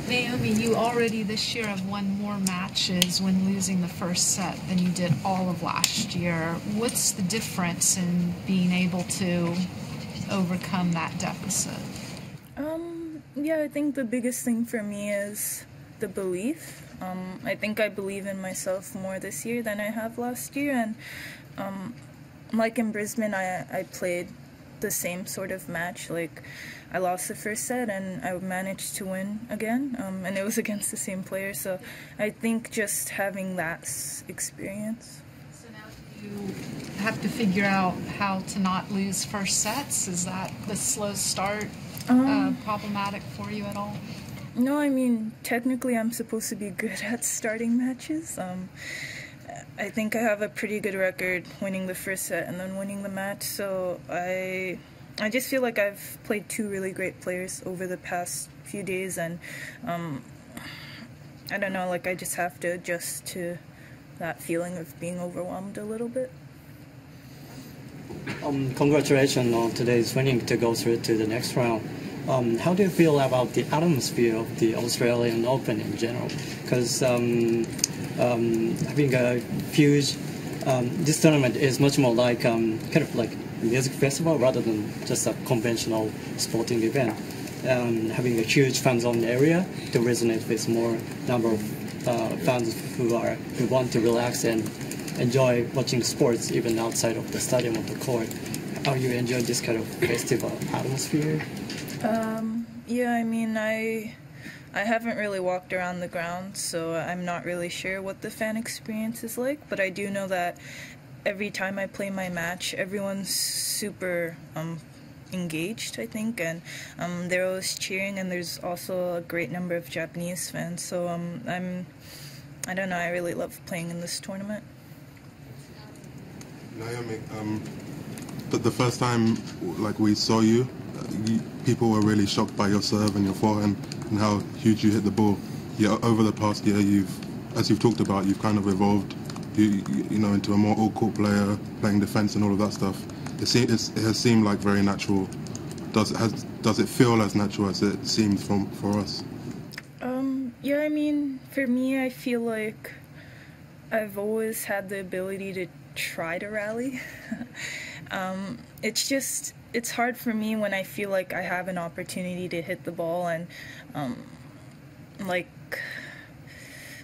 Naomi, you already this year have won more matches when losing the first set than you did all of last year. What's the difference in being able to overcome that deficit? Yeah, I think the biggest thing for me is the belief. I think I believe in myself more this year than I have last year, and like in Brisbane, I played the same sort of match. Like, I lost the first set and I managed to win again, and it was against the same player, so I think just having that experience. So now you have to figure out how to not lose first sets. Is that the slow start problematic for you at all? No, I mean, technically I'm supposed to be good at starting matches. I think I have a pretty good record winning the first set and then winning the match, so I just feel like I've played two really great players over the past few days, and I don't know, like, I just have to adjust to that feeling of being overwhelmed a little bit. Congratulations on today's winning to go through to the next round. How do you feel about the atmosphere of the Australian Open in general? Because having a huge, this tournament is much more like kind of like a music festival rather than just a conventional sporting event. Having a huge fan zone area to resonate with more number of fans who want to relax and enjoy watching sports even outside of the stadium or the court. How you enjoy this kind of festival atmosphere? Yeah, I mean, I haven't really walked around the ground, so I'm not really sure what the fan experience is like, but I do know that every time I play my match, everyone's super engaged, I think, and they're always cheering, and there's also a great number of Japanese fans, so I don't know, I really love playing in this tournament. Naomi, the first time like we saw you, people were really shocked by your serve and your forehand and how huge you hit the ball. Yeah, over the past year, as you've talked about, you've kind of evolved, you know, into a more all-court player, playing defense and all of that stuff. It has seemed like very natural. Does it feel as natural as it seemed for us? Yeah, I mean, for me, I feel like I've always had the ability to try to rally. It's hard for me when I feel like I have an opportunity to hit the ball, and like,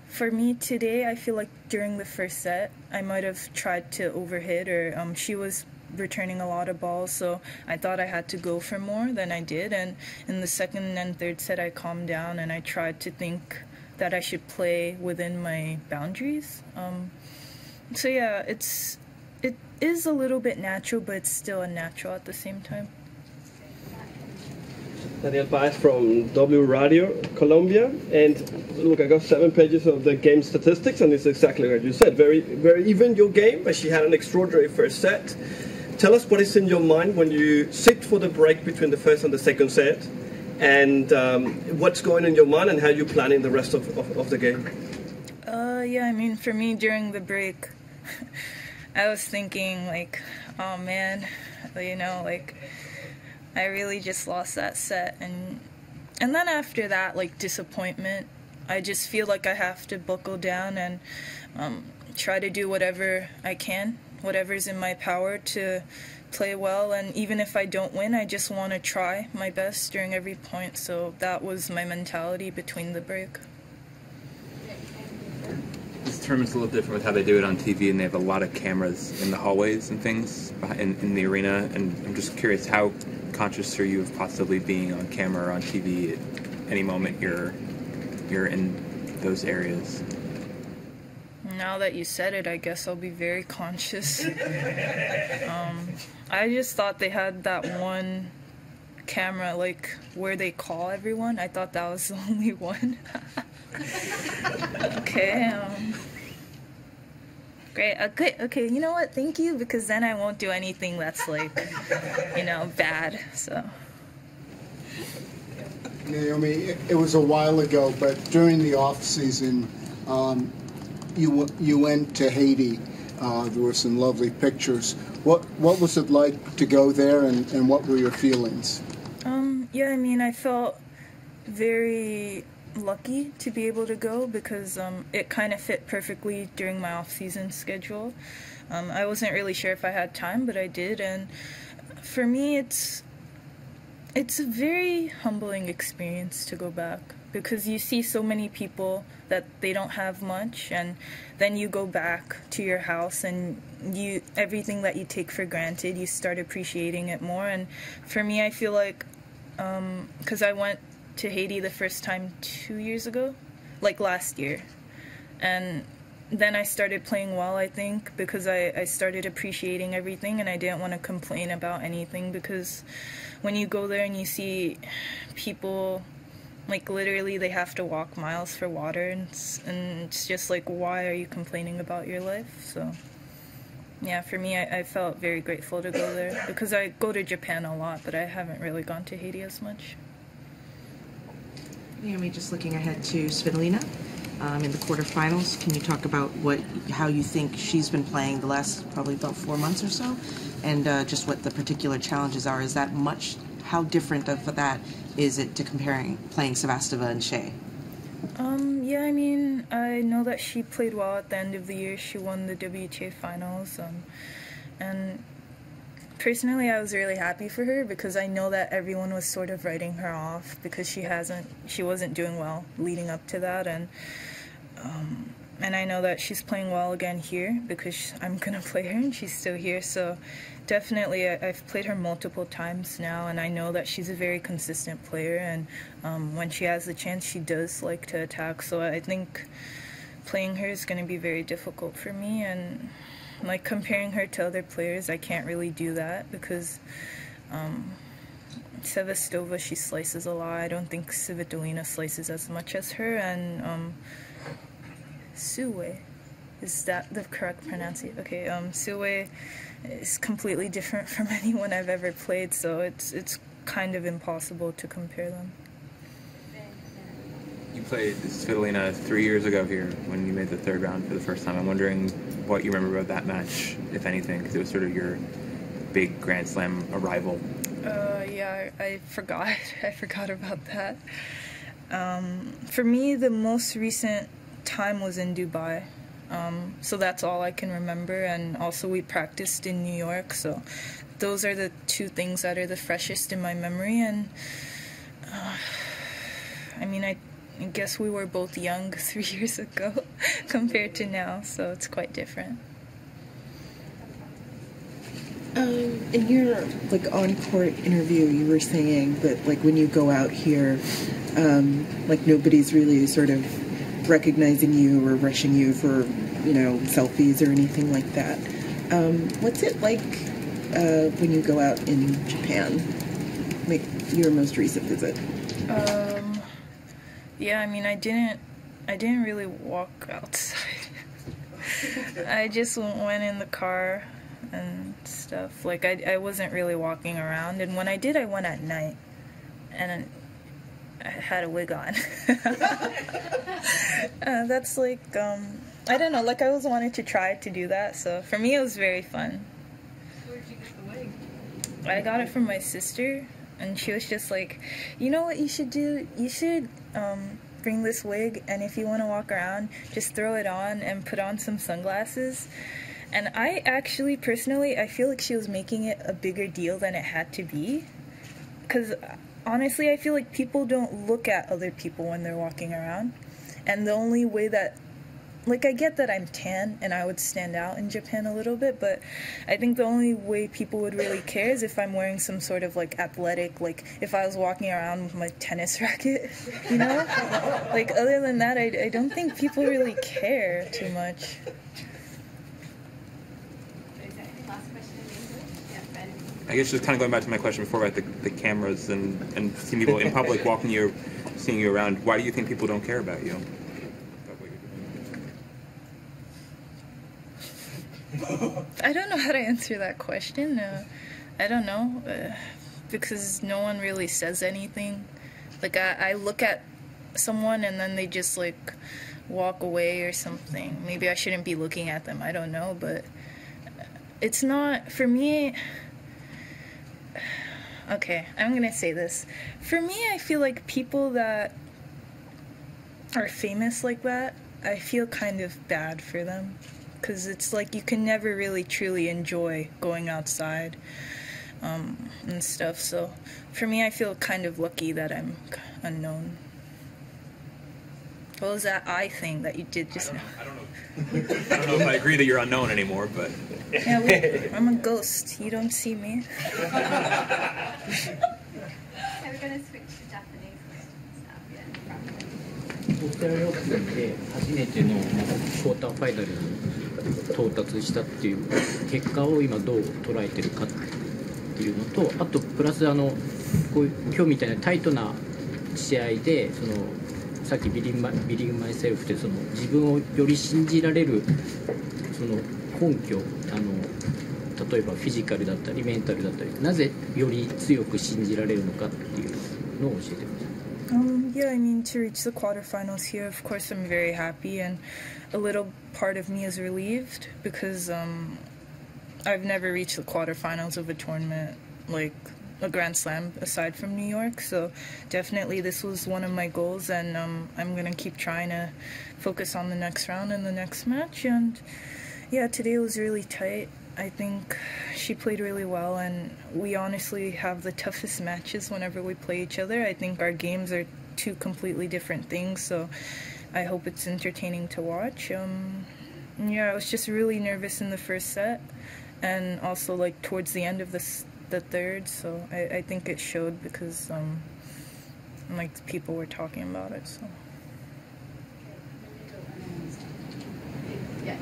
for me today, I feel like during the first set, I might have tried to overhit, or she was returning a lot of balls, so I thought I had to go for more than I did, and in the second and third set, I calmed down and I tried to think that I should play within my boundaries. So yeah, it is a little bit natural, but it's still unnatural at the same time. Daniel Paez from W Radio Colombia, and look, I got 7 pages of the game statistics, and it's exactly what you said. Very, very even your game, but she had an extraordinary first set. Tell us what is in your mind when you sit for the break between the first and the second set, and what's going on in your mind, and how you're planning the rest of the game. Yeah, I mean, for me during the break, I was thinking, like, oh man, you know, like, I really just lost that set, and then after that, like, disappointment, I just feel like I have to buckle down and try to do whatever I can, whatever's in my power to play well, and even if I don't win, I just want to try my best during every point, so that was my mentality between the break. This tournament's a little different with how they do it on TV, and they have a lot of cameras in the hallways and things in the arena, and I'm just curious, how conscious are you of possibly being on camera or on TV at any moment you're in those areas? Now that you said it, I guess I'll be very conscious. I just thought they had that one camera, like, where they call everyone. I thought that was the only one. Okay, great, okay, you know what, thank you, because then I won't do anything that's, like, you know, bad, so. Naomi, it was a while ago, but during the off-season, you went to Haiti. There were some lovely pictures. What was it like to go there, and what were your feelings? Yeah, I mean, I felt very lucky lucky to be able to go because it kind of fit perfectly during my off-season schedule. I wasn't really sure if I had time, but I did, and for me it's a very humbling experience to go back because you see so many people that they don't have much, and then you go back to your house and everything that you take for granted, you start appreciating it more. And for me, I feel like because I went to Haiti the first time 2 years ago, like last year, and then I started playing well, I think, because I started appreciating everything and I didn't want to complain about anything, because when you go there and you see people, like literally they have to walk miles for water, and it's just like, why are you complaining about your life? So yeah, for me, I felt very grateful to go there because I go to Japan a lot, but I haven't really gone to Haiti as much. Naomi, just looking ahead to Svitolina in the quarterfinals, can you talk about how you think she's been playing the last probably about 4 months or so, and just what the particular challenges are? Is that much? How different of that is it to playing Sevastova and Shea? Yeah, I mean, I know that she played well at the end of the year. She won the WTA finals, and personally, I was really happy for her because I know that everyone was sort of writing her off because she wasn't doing well leading up to that, and I know that she's playing well again here because I'm gonna play her and she's still here. So definitely, I've played her multiple times now, and I know that she's a very consistent player, and when she has the chance, she does like to attack. So I think playing her is gonna be very difficult for me, and like comparing her to other players, I can't really do that because Sevastova, she slices a lot. I don't think Svitolina slices as much as her, and Sue, is that the correct pronunciation? Okay, Sue is completely different from anyone I've ever played, so it's kind of impossible to compare them. You played Svitolina 3 years ago here when you made the third round for the first time. I'm wondering what you remember about that match, if anything, because it was sort of your big Grand Slam arrival. Yeah, I forgot. I forgot about that. For me, the most recent time was in Dubai. So that's all I can remember, and also we practiced in New York, so those are the two things that are the freshest in my memory. And I mean, I guess we were both young 3 years ago compared to now, so it's quite different. In your on-court interview, you were saying that when you go out here, nobody's really sort of recognizing you or rushing you for selfies or anything like that. What's it like when you go out in Japan, like your most recent visit? Yeah, I mean, I didn't really walk outside. I just went in the car and stuff. Like, I wasn't really walking around, and when I did, I went at night, and I had a wig on. That's I don't know, I always wanted to try to do that, so for me it was very fun. Where did you get the wig? I got it from my sister, and she was just like, you know what you should do? You should bring this wig, and if you want to walk around, just throw it on and put on some sunglasses. And I actually, personally, I feel like she was making it a bigger deal than it had to be. Because honestly, I feel like people don't look at other people when they're walking around. And the only way that, I get that I'm tan and I would stand out in Japan a little bit, but I think the only way people would really care is if I'm wearing some sort of athletic, if I was walking around with my tennis racket, you know? Other than that, I don't think people really care too much. I guess just kind of going back to my question before about the cameras and seeing people in public seeing you around, why do you think people don't care about you? I don't know how to answer that question. I don't know, because no one really says anything. I look at someone and then they just walk away or something. Maybe I shouldn't be looking at them, I don't know, but it's not, for me, okay, I'm gonna say this. For me, I feel like people that are famous like that, I feel kind of bad for them. Because it's like you can never really truly enjoy going outside and stuff. So for me, I feel kind of lucky that I'm unknown. What was that I thing that you did just now? I don't know if I agree that you're unknown anymore, but... Yeah, I'm a ghost. You don't see me. We're going to switch to Japanese questions now. Yeah. オーストラリアオープンで初めてのクォーターファイナルに到達したっていう結果を今どう捉えてるかっていうのと、あとプラスこういう今日みたいなタイトな試合でさっきビリングマイセルフで自分をより信じられる根拠例えばフィジカルだったりメンタルだったりなぜより強く信じられるのかっていうのを教えてください。Yeah, I mean, to reach the quarterfinals here, of course, I'm very happy, and a little part of me is relieved because I've never reached the quarterfinals of a tournament like a Grand Slam aside from New York, so definitely this was one of my goals, and I'm going to keep trying to focus on the next round and the next match. And yeah, today was really tight. I think she played really well, and we honestly have the toughest matches whenever we play each other. I think our games are two completely different things, so I hope it's entertaining to watch. Yeah, I was just really nervous in the first set, and also like towards the end of the third, so I think it showed because like people were talking about it. So. Yeah.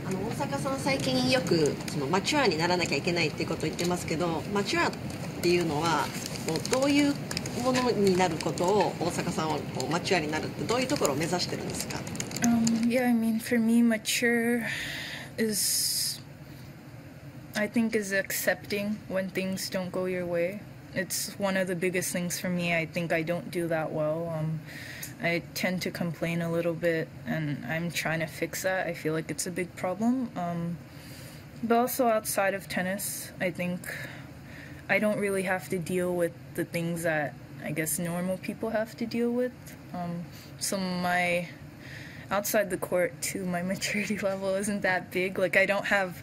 大阪さん最近よくマチュアにならなきゃいけないっていうことを言ってますけど、マチュアっていうのはどういうものになることを大阪さんはマチュアになるってどういうところを目指してるんですか？ Yeah, I mean, for me, mature is, I think, is accepting when things don't go your way. It's one of the biggest things for me. I think I don't do that well. I tend to complain a little bit, and I'm trying to fix that. I feel like it's a big problem. But also outside of tennis, I think I don't really have to deal with the things that I guess normal people have to deal with. So my outside the court too, my maturity level isn't that big. Like I don't have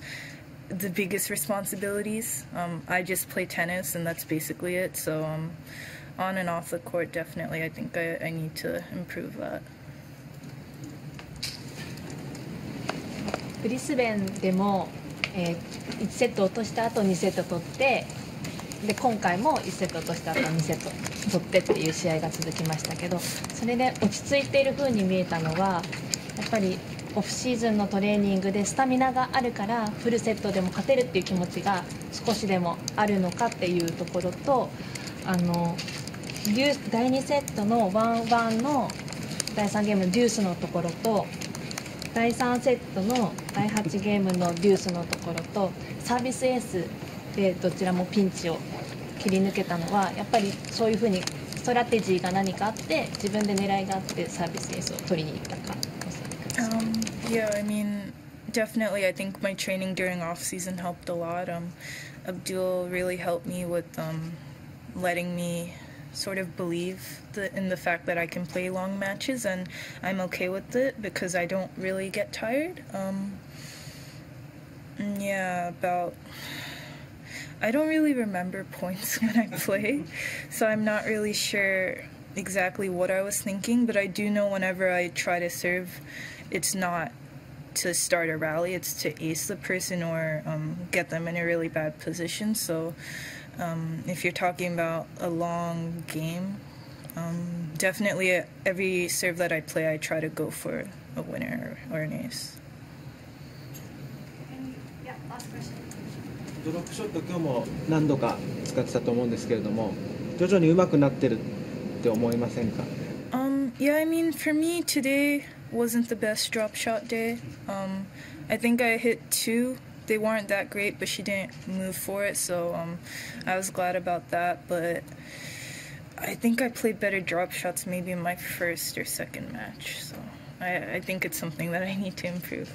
the biggest responsibilities. I just play tennis, and that's basically it. So on and off the court, definitely, I think I need to improve that. ブリスベンでも、1セット落とした後2セット取ってで今回も1セット落とした後2セット取ってっていう試合が続きましたけど、それで落ち着いている風に見えたのはやっぱりオフシーズンのトレーニングでスタミナがあるからフルセットでも勝てるっていう気持ちが少しでもあるのかっていうところと、第2セットの 1-1 の第3ゲームのデュースのところと第3セットの第8ゲームのデュースのところとサービスエースでどちらもピンチを切り抜けたのはやっぱりそういうふうにストラテジーが何かあって自分で狙いがあってサービスエースを取りに行ったか。Yeah, I mean, definitely. I think my training during off season helped a lot. Abdul really helped me with letting me sort of believe in the fact that I can play long matches, and I'm okay with it because I don't really get tired. Yeah, I don't really remember points when I play, so I'm not really sure exactly what I was thinking, but I do know whenever I try to serve, it's not to start a rally, it's to ace the person or get them in a really bad position. So if you're talking about a long game, definitely every serve that I play, I try to go for a winner or an ace. Yeah, last question. ドロップショット今日も何度か使ってたと思うんですけれども、徐々に上手くなってるって思いませんか？ Yeah, I mean, for me, today wasn't the best drop shot day. I think I hit 2. They weren't that great, but she didn't move for it, so I was glad about that. But I think I played better drop shots maybe in my first or second match, so I think it's something that I need to improve.